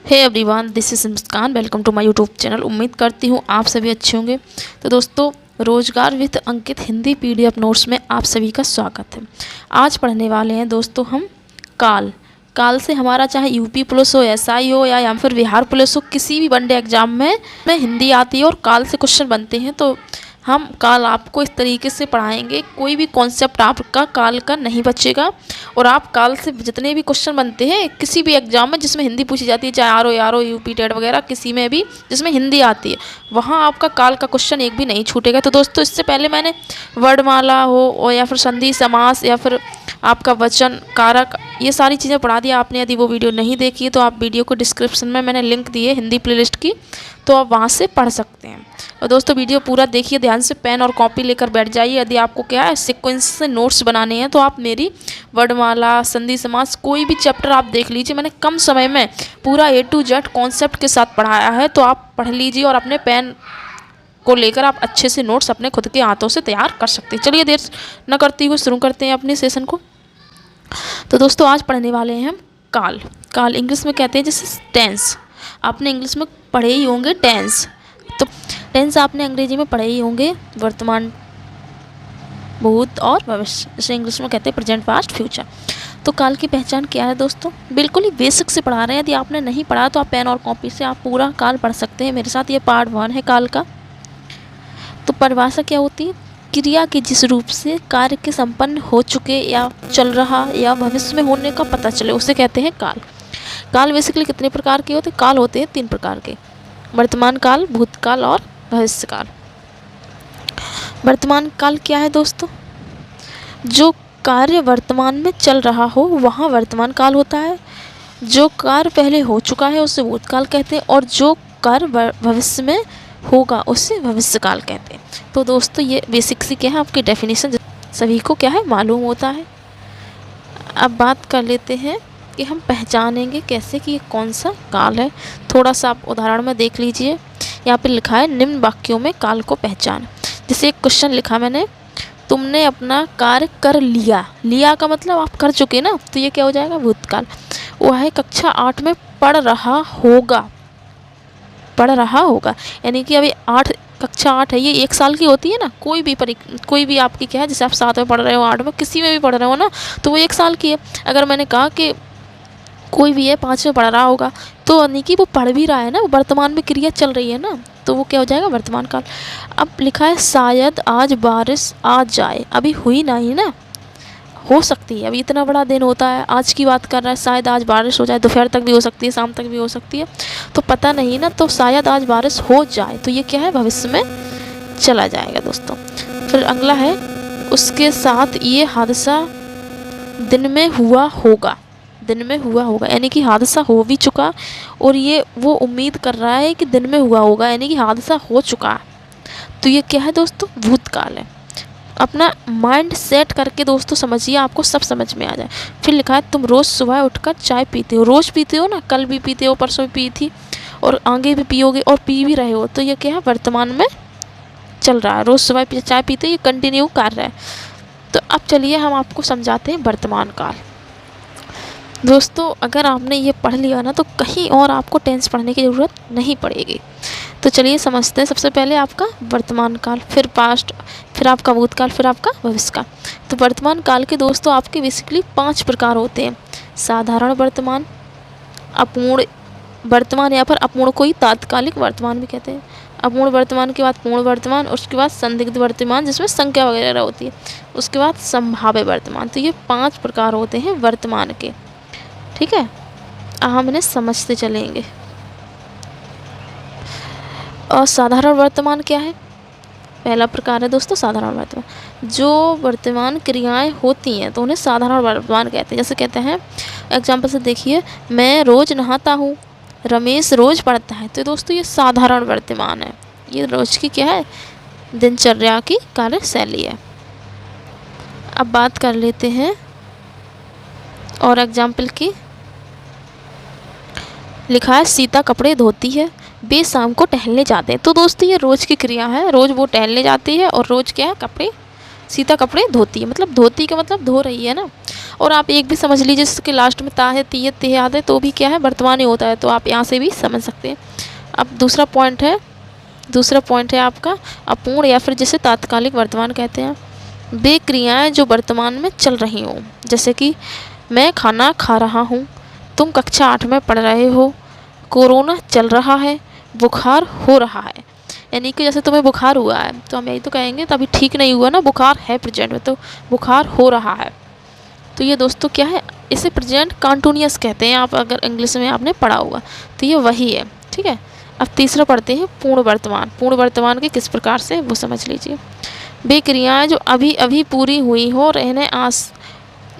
Hey everyone, this is Muskan. Welcome to my YouTube channel. उम्मीद करती हूँ आप सभी अच्छे होंगे। तो दोस्तों, रोजगार with Ankit Hindi PDF notes में आप सभी का स्वागत है। आज पढ़ने वाले हैं दोस्तों हम काल। काल से हमारा चाहे यूपी पुलिस हो, एसआई हो या फिर बिहार पुलिस हो, किसी भी वनडे एग्जाम में हिंदी आती है और काल से क्वेश्चन बनते हैं। तो हम काल आपको इस तरीके से पढ़ाएंगे, कोई भी कॉन्सेप्ट आपका काल का नहीं बचेगा। और आप काल से जितने भी क्वेश्चन बनते हैं किसी भी एग्जाम में जिसमें हिंदी पूछी जाती है, चाहे आर ओ यूपी टेट वगैरह, किसी में भी जिसमें हिंदी आती है, वहाँ आपका काल का क्वेश्चन एक भी नहीं छूटेगा। तो दोस्तों, इससे पहले मैंने वर्णमाला हो और या फिर संधि समास या फिर आपका वचन कारक, ये सारी चीज़ें पढ़ा दिया आपने। यदि वो वीडियो नहीं देखी है तो आप वीडियो को डिस्क्रिप्शन में मैंने लिंक दी है हिंदी प्लेलिस्ट की, तो आप वहाँ से पढ़ सकते हैं। और दोस्तों, वीडियो पूरा देखिए ध्यान से, पेन और कॉपी लेकर बैठ जाइए। यदि आपको क्या है सीक्वेंस से नोट्स बनाने हैं तो आप मेरी वर्णमाला, संधि समास, कोई भी चैप्टर आप देख लीजिए। मैंने कम समय में पूरा A to Z कॉन्सेप्ट के साथ पढ़ाया है, तो आप पढ़ लीजिए और अपने पेन को लेकर आप अच्छे से नोट्स अपने खुद के हाथों से तैयार कर सकते हैं। चलिए देर न करते हुए शुरू करते हैं अपने सेशन को। तो दोस्तों, आज पढ़ने वाले हैं हम काल। काल इंग्लिश में कहते हैं जैसे टेंस। आपने इंग्लिश में पढ़े ही होंगे टेंस। तो टेंस आपने अंग्रेजी में पढ़े ही होंगे, वर्तमान, भूत और भविष्य, जैसे इंग्लिश में कहते हैं प्रेजेंट, पास्ट, फ्यूचर। तो काल की पहचान क्या है दोस्तों? बिल्कुल ही बेसिक से पढ़ा रहे हैं। यदि आपने नहीं पढ़ा तो आप पेन और कॉपी से आप पूरा काल पढ़ सकते हैं मेरे साथ। ये पार्ट 1 है काल का। तो परिभाषा क्या होती है? क्रिया के जिस रूप से कार्य के संपन्न हो चुके या चल रहा या भविष्य में होने का पता चले, उसे कहते हैं काल। काल बेसिकली कितने प्रकार के होते हैं? काल होते हैं 3 प्रकार के, वर्तमान काल, भूतकाल और भविष्य काल। वर्तमान काल क्या है दोस्तों? जो कार्य वर्तमान में चल रहा हो वहाँ वर्तमान काल होता है। जो कार्य पहले हो चुका है उसे भूतकाल कहते हैं, और जो कार्य भविष्य में होगा उसे भविष्य काल कहते हैं। तो दोस्तों, ये बेसिक सी क्या है आपकी डेफिनेशन, सभी को क्या है मालूम होता है। अब बात कर लेते हैं कि हम पहचानेंगे कैसे कि ये कौन सा काल है। थोड़ा सा आप उदाहरण में देख लीजिए। यहाँ पे लिखा है निम्न वाक्यों में काल को पहचान। जैसे एक क्वेश्चन लिखा मैंने, तुमने अपना कार्य कर लिया। लिया का मतलब आप कर चुके ना, तो ये क्या हो जाएगा? भूतकाल। वो है कक्षा 8 में पढ़ रहा होगा। पढ़ रहा होगा यानी कि अभी कक्षा 8 है, ये 1 साल की होती है ना। कोई भी आपकी क्या है, जैसे आप 7 में पढ़ रहे हो, 8 में, किसी में भी पढ़ रहे हो ना, तो वो 1 साल की है। अगर मैंने कहा कि कोई भी है 5 में पढ़ रहा होगा, तो यानी कि वो पढ़ भी रहा है ना, वर्तमान में क्रिया चल रही है ना, तो वो क्या हो जाएगा? वर्तमान काल। अब लिखा है शायद आज बारिश आ जाए। अभी हुई नहीं ना, हो सकती है। अभी इतना बड़ा दिन होता है, आज की बात कर रहा है, शायद आज बारिश हो जाए। दोपहर तक भी हो सकती है, शाम तक भी हो सकती है, तो पता नहीं ना। तो शायद आज बारिश हो जाए, तो ये क्या है? भविष्य में चला जाएगा दोस्तों। फिर अगला है, उसके साथ ये हादसा दिन में हुआ होगा। दिन में हुआ होगा यानी कि हादसा हो भी चुका, और ये वो उम्मीद कर रहा है कि दिन में हुआ होगा, यानी कि हादसा हो चुका। तो ये क्या है दोस्तों? भूतकाल है। अपना माइंड सेट करके दोस्तों समझिए, आपको सब समझ में आ जाए। फिर लिखा है, तुम रोज़ सुबह उठकर चाय पीते हो। रोज़ पीते हो ना, कल भी पीते हो, परसों भी पी थी, और आगे भी पियोगे और पी भी रहे हो। तो ये क्या है? वर्तमान में चल रहा है। रोज़ सुबह चाय पीते हो, ये कंटिन्यू कर रहा है। तो अब चलिए हम आपको समझाते हैं वर्तमान काल। दोस्तों, अगर आपने ये पढ़ लिया ना, तो कहीं और आपको टेंस पढ़ने की ज़रूरत नहीं पड़ेगी। तो चलिए समझते हैं। सबसे पहले आपका वर्तमान काल, फिर पास्ट, फिर आपका भूतकाल, फिर आपका भविष्य काल। तो वर्तमान काल के दोस्तों आपके बेसिकली 5 प्रकार होते हैं। साधारण वर्तमान, अपूर्ण वर्तमान, या फिर अपूर्ण को ही तात्कालिक वर्तमान भी कहते हैं। अपूर्ण वर्तमान के बाद पूर्ण वर्तमान, उसके बाद संदिग्ध वर्तमान जिसमें संख्या वगैरह होती है, उसके बाद संभाव्य वर्तमान। तो ये 5 प्रकार होते हैं वर्तमान के। ठीक है, हम इन्हें समझते चलेंगे। और साधारण वर्तमान क्या है? पहला प्रकार है दोस्तों साधारण वर्तमान। जो वर्तमान क्रियाएं होती हैं तो उन्हें साधारण वर्तमान कहते हैं। जैसे कहते हैं, एग्जाम्पल से देखिए, मैं रोज़ नहाता हूँ, रमेश रोज़ पढ़ता है। तो दोस्तों ये साधारण वर्तमान है, ये रोज़ की क्या है? दिनचर्या की कार्यशैली है। अब बात कर लेते हैं और एग्जाम्पल की। लिखा है, सीता कपड़े धोती है, वे शाम को टहलने जाते हैं। तो दोस्तों ये रोज़ की क्रिया है, रोज़ वो टहलने जाती है और रोज़ क्या है? सीता कपड़े धोती है। मतलब धोती का मतलब धो रही है ना। और आप एक भी समझ लीजिए जिसके लास्ट में ता है, ती है, ते आते तो भी क्या है, वर्तमान ही होता है। तो आप यहाँ से भी समझ सकते हैं। अब दूसरा पॉइंट है आपका अपूर्ण या फिर जिसे तात्कालिक वर्तमान कहते हैं। वे क्रियाएं जो वर्तमान में चल रही हों, जैसे कि मैं खाना खा रहा हूँ, तुम कक्षा 8 में पढ़ रहे हो, कोरोना चल रहा है, बुखार हो रहा है। यानी कि जैसे तुम्हें बुखार हुआ है तो हम यही तो कहेंगे तभी ठीक नहीं हुआ ना, बुखार है प्रेजेंट में, तो बुखार हो रहा है। तो ये दोस्तों क्या है, इसे प्रेजेंट कंटिन्यूअस कहते हैं। आप अगर इंग्लिश में आपने पढ़ा होगा तो ये वही है। ठीक है, अब तीसरा पढ़ते हैं पूर्ण वर्तमान। पूर्ण वर्तमान के किस प्रकार से वो समझ लीजिए। वे क्रियाएं जो अभी अभी पूरी हुई हो और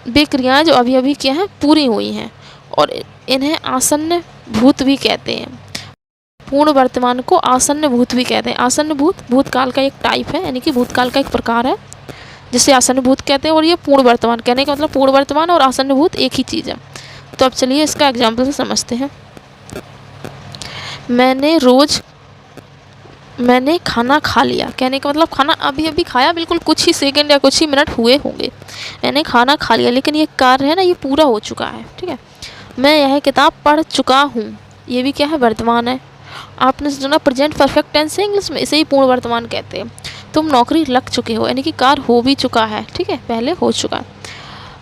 वे क्रियाएं जो अभी अभी क्या है, पूरी हुई हैं और इन्हें आसन्न भूत भी कहते हैं। पूर्ण वर्तमान को आसन्न भूत भी कहते हैं। आसन्न भूतकाल का एक टाइप है, यानी कि भूतकाल का एक प्रकार है जिसे आसन्न भूत कहते हैं। और ये पूर्ण वर्तमान, कहने का मतलब पूर्ण वर्तमान और आसन्न भूत एक ही चीज़ है। तो अब चलिए इसका एग्जाम्पल से समझते हैं। मैंने खाना खा लिया, कहने का मतलब खाना अभी अभी खाया, बिल्कुल कुछ ही सेकंड या कुछ ही मिनट हुए होंगे। मैंने खाना खा लिया, लेकिन ये कार्य है ना, ये पूरा हो चुका है। ठीक है, मैं यह किताब पढ़ चुका हूँ, ये भी क्या है, वर्तमान है। आपने सुना प्रेजेंट परफेक्ट टेंस है इंग्लिश में, इसे ही पूर्ण वर्तमान कहते हैं। तुम नौकरी लग चुके हो, यानी कि कार्य हो भी चुका है। ठीक है, पहले हो चुका है।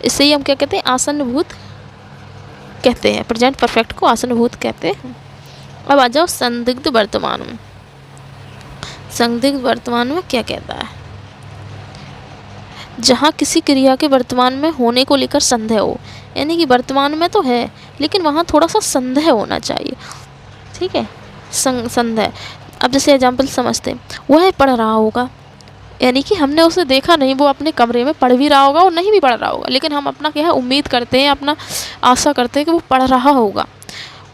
इसे ही हम क्या कहते हैं, आसन्न भूत कहते हैं। प्रेजेंट परफेक्ट को आसन्न भूत कहते हैं। अब आ जाओ संदिग्ध वर्तमान में। संदिग्ध वर्तमान में क्या कहता है, जहाँ किसी क्रिया के वर्तमान में होने को लेकर संदेह हो, यानी कि वर्तमान में तो है लेकिन वहाँ थोड़ा सा संदेह होना चाहिए। ठीक है, संदेह। अब जैसे एग्जाम्पल समझते हैं, वह पढ़ रहा होगा, यानी कि हमने उसे देखा नहीं, वो अपने कमरे में पढ़ भी रहा होगा और नहीं भी पढ़ रहा होगा, लेकिन हम अपना क्या है, उम्मीद करते हैं, अपना आशा करते हैं कि वो पढ़ रहा होगा।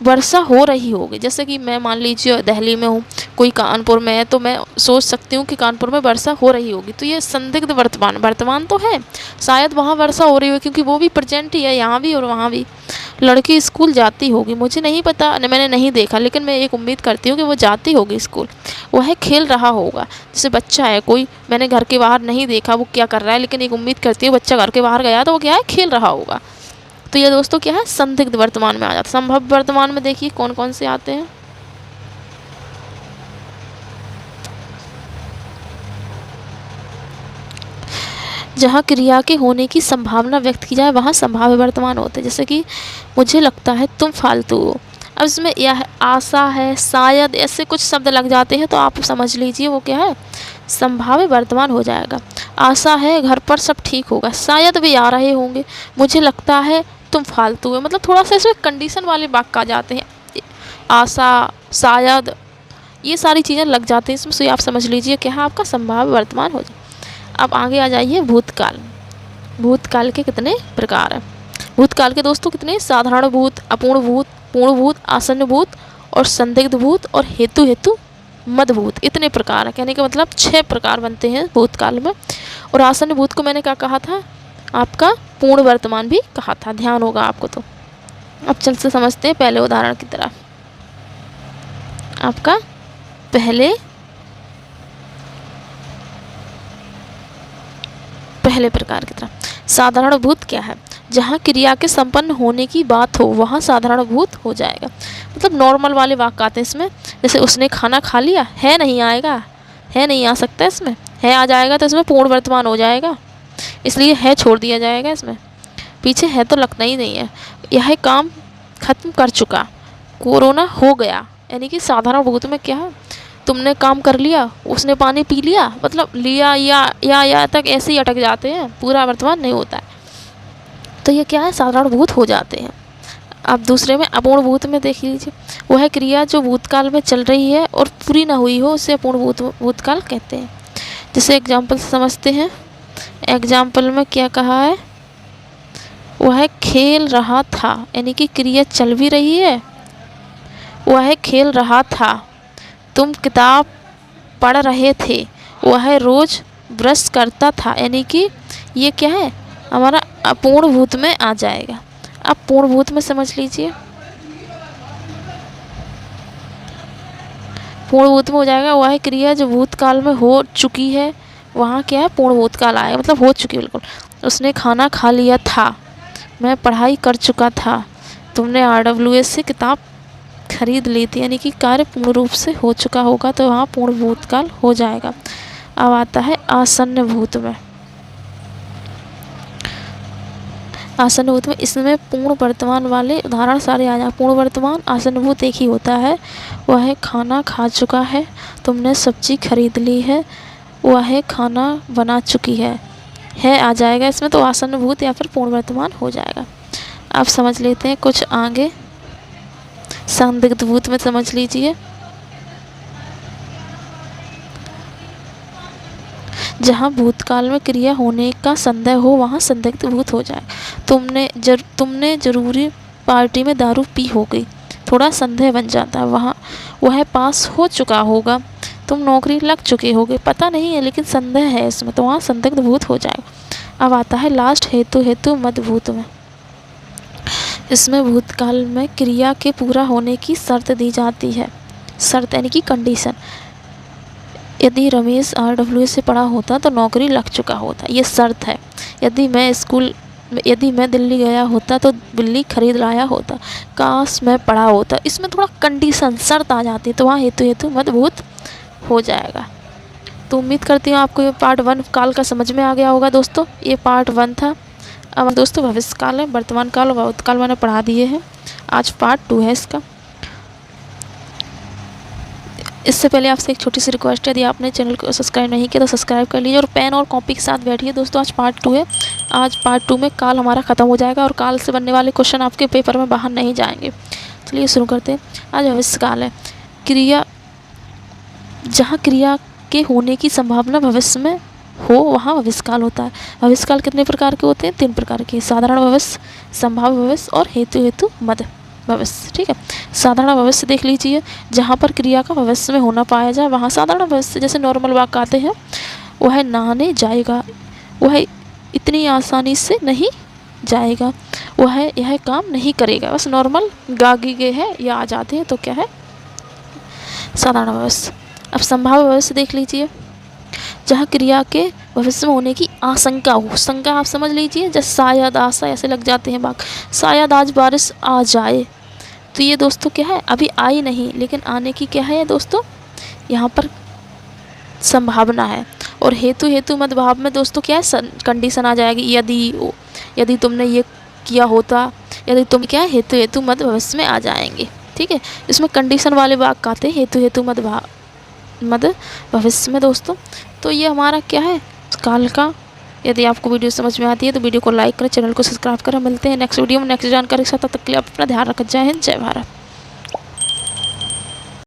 वर्षा हो रही होगी, जैसे कि मैं मान लीजिए दिल्ली में हूँ, कोई कानपुर में है, तो मैं सोच सकती हूँ कि कानपुर में वर्षा हो रही होगी। तो ये संदिग्ध वर्तमान तो है, शायद वहाँ वर्षा हो रही हो, क्योंकि वो भी प्रेजेंट ही है, यहाँ भी और वहाँ भी। लड़की स्कूल जाती होगी, मुझे नहीं पता, मैंने नहीं देखा, लेकिन मैं एक उम्मीद करती हूँ कि वो जाती होगी स्कूल। वह खेल रहा होगा, जैसे बच्चा है कोई, मैंने घर के बाहर नहीं देखा वो क्या कर रहा है, लेकिन एक उम्मीद करती हूँ बच्चा घर के बाहर गया तो वो क्या है, खेल रहा होगा। तो ये दोस्तों क्या है, संदिग्ध वर्तमान में आ जाता है। संभव वर्तमान में देखिए कौन कौन से आते हैं। जहाँ क्रिया के होने की संभावना व्यक्त की जाए वहाँ संभाव्य वर्तमान होते हैं। जैसे कि मुझे लगता है तुम फालतू हो, अब इसमें यह आशा है, शायद, ऐसे कुछ शब्द लग जाते हैं तो आप समझ लीजिए वो क्या है, संभाव्य वर्तमान हो जाएगा। आशा है घर पर सब ठीक होगा, शायद वे आ रहे होंगे, मुझे लगता है तुम फालतू हो, मतलब थोड़ा सा इसमें कंडीशन वाले वाक्य आ जाते हैं। आशा, शायद, ये सारी चीज़ें लग जाती हैं इसमें, तो आप समझ लीजिए क्या है, आपका संभाव्य वर्तमान हो जाए। अब आगे आ जाइए भूतकाल। भूतकाल के कितने प्रकार हैं। भूतकाल के दोस्तों कितने, साधारण भूत, अपूर्ण भूत, पूर्ण भूत, आसन्न भूत और संदिग्ध भूत और हेतु मदभूत, इतने प्रकार हैं। कहने का मतलब 6 प्रकार बनते हैं भूतकाल में। और आसन्न भूत को मैंने क्या कहा था, आपका पूर्ण वर्तमान भी कहा था, ध्यान होगा आपको। तो अब चल से समझते हैं पहले उदाहरण की तरह। आपका पहले प्रकार की तरह साधारण भूत क्या है, जहाँ क्रिया के संपन्न होने की बात हो वहाँ साधारण भूत हो जाएगा। मतलब नॉर्मल वाले वाक्य आते हैं इसमें, जैसे उसने खाना खा लिया, है नहीं आएगा, है नहीं आ सकता इसमें, है आ जाएगा तो इसमें पूर्ण वर्तमान हो जाएगा, इसलिए है छोड़ दिया जाएगा इसमें, पीछे है तो लगना ही नहीं है। यह काम खत्म कर चुका, कोरोना हो गया, यानी कि साधारण भूत में क्या है, तुमने काम कर लिया, उसने पानी पी लिया, मतलब लिया या तक ऐसे ही अटक जाते हैं, पूरा वर्तमान नहीं होता है। तो ये क्या है, साधारण भूत हो जाते हैं। अब दूसरे में अपूर्ण भूत में देख लीजिए, वह क्रिया जो भूतकाल में चल रही है और पूरी ना हुई हो उसे अपूर्ण भूतकाल कहते हैं। जैसे एग्जाम्पल समझते हैं। एग्जाम्पल में क्या कहा है, वह खेल रहा था, यानी कि क्रिया चल भी रही है, वह खेल रहा था, तुम किताब पढ़ रहे थे, वह रोज़ ब्रश करता था, यानी कि ये क्या है, हमारा अपूर्ण भूत में आ जाएगा। अब पूर्ण भूत में समझ लीजिए, पूर्ण भूत में हो जाएगा, वह क्रिया जो भूतकाल में हो चुकी है वहाँ क्या है, पूर्ण भूतकाल आएगा, मतलब हो चुकी बिल्कुल। उसने खाना खा लिया था, मैं पढ़ाई कर चुका था। तुमने RWS से किताब खरीद ली थी, यानी कि कार्य पूर्ण रूप से हो चुका होगा तो वहाँ पूर्ण भूतकाल हो जाएगा। अब आता है आसन्न भूत में। आसन्न भूत में इसमें पूर्ण वर्तमान वाले उदाहरण सारे आ जाए। पूर्ण वर्तमान आसन्न भूत एक ही होता है, वह है खाना खा चुका है, तुमने सब्जी खरीद ली है, वह है खाना बना चुकी है आ जाएगा इसमें, तो आसन्न भूत या फिर पूर्ण वर्तमान हो जाएगा। अब समझ लेते हैं कुछ आगे। संदिग्ध भूत में समझ लीजिए, जहाँ भूतकाल में क्रिया होने का संदेह हो वहाँ संदिग्ध भूत हो जाए। तुमने जरूरी पार्टी में दारू पी होगी, थोड़ा संदेह बन जाता है, वहाँ वह पास हो चुका होगा। तुम नौकरी लग चुके होगे, पता नहीं है लेकिन संदेह है इसमें, तो वहाँ संदिग्ध भूत हो जाएगा। अब आता है लास्ट हेतु मद भूत में। इसमें भूतकाल में क्रिया के पूरा होने की शर्त दी जाती है। शर्त यानी कि कंडीशन। यदि रमेश RWS से पढ़ा होता तो नौकरी लग चुका होता, ये शर्त है। यदि मैं दिल्ली गया होता तो बिल्ली खरीद लाया होता, काश मैं पढ़ा होता, इसमें थोड़ा कंडीशन शर्त आ जाती है, तो वहाँ हेतु मद भूत हो जाएगा। तो उम्मीद करती हूँ आपको ये पार्ट 1 काल का समझ में आ गया होगा दोस्तों। ये पार्ट 1 था। अब दोस्तों भविष्य काल है, वर्तमान काल और भूतकाल मैंने पढ़ा दिए हैं। आज पार्ट 2 है इसका। इससे पहले आपसे एक छोटी सी रिक्वेस्ट है, यदि आपने चैनल को सब्सक्राइब नहीं किया तो सब्सक्राइब कर लीजिए और पेन और कॉपी के साथ बैठिए दोस्तों। आज पार्ट 2 है। आज पार्ट 2 में काल हमारा ख़त्म हो जाएगा और काल से बनने वाले क्वेश्चन आपके पेपर में बाहर नहीं जाएंगे। चलिए शुरू करते हैं। आज भविष्य काल है। क्रिया, जहाँ क्रिया के होने की संभावना भविष्य में हो वहाँ भविष्यकाल होता है। भविष्यकाल कितने प्रकार के होते हैं? 3 प्रकार के। साधारण भविष्य, संभाव्य भविष्य और हेतु मद भविष्य। ठीक है, साधारण भविष्य देख लीजिए, जहाँ पर क्रिया का भविष्य में होना पाया जाए वहाँ साधारण भविष्य। जैसे नॉर्मल वाक्य आते हैं, वह नहाने जाएगा, वह इतनी आसानी से नहीं जाएगा, वह यह काम नहीं करेगा, बस नॉर्मल गागी गए है या आ जाते हैं तो क्या है? साधारण भविष्य। अब संभाव्य भविष्य देख लीजिए, जहाँ क्रिया के भविष्य में होने की आशंका हो। शंका आप समझ लीजिए, जैसे शायद, आशा, ऐसे लग जाते हैं वाक्य। शायद आज बारिश आ जाए, तो ये दोस्तों क्या है? अभी आई नहीं लेकिन आने की क्या है दोस्तों? यहाँ पर संभावना है। और हेतु मद भाव में दोस्तों क्या है? कंडीशन आ जाएगी। यदि तुमने ये किया होता, यदि तुम क्या है? हेतु मद भविष्य में आ जाएंगे। ठीक है, इसमें कंडीशन वाले वाक्य आते हैं हेतु मद भविष्य में दोस्तों। तो ये हमारा क्या है? काल का। यदि आपको वीडियो समझ में आती है तो वीडियो को लाइक करें, चैनल को सब्सक्राइब करें। मिलते हैं नेक्स्ट वीडियो में नेक्स्ट जानकारी के साथ। तब तक के लिए आप अपना ध्यान रखें। जय हिंद, जय भारत।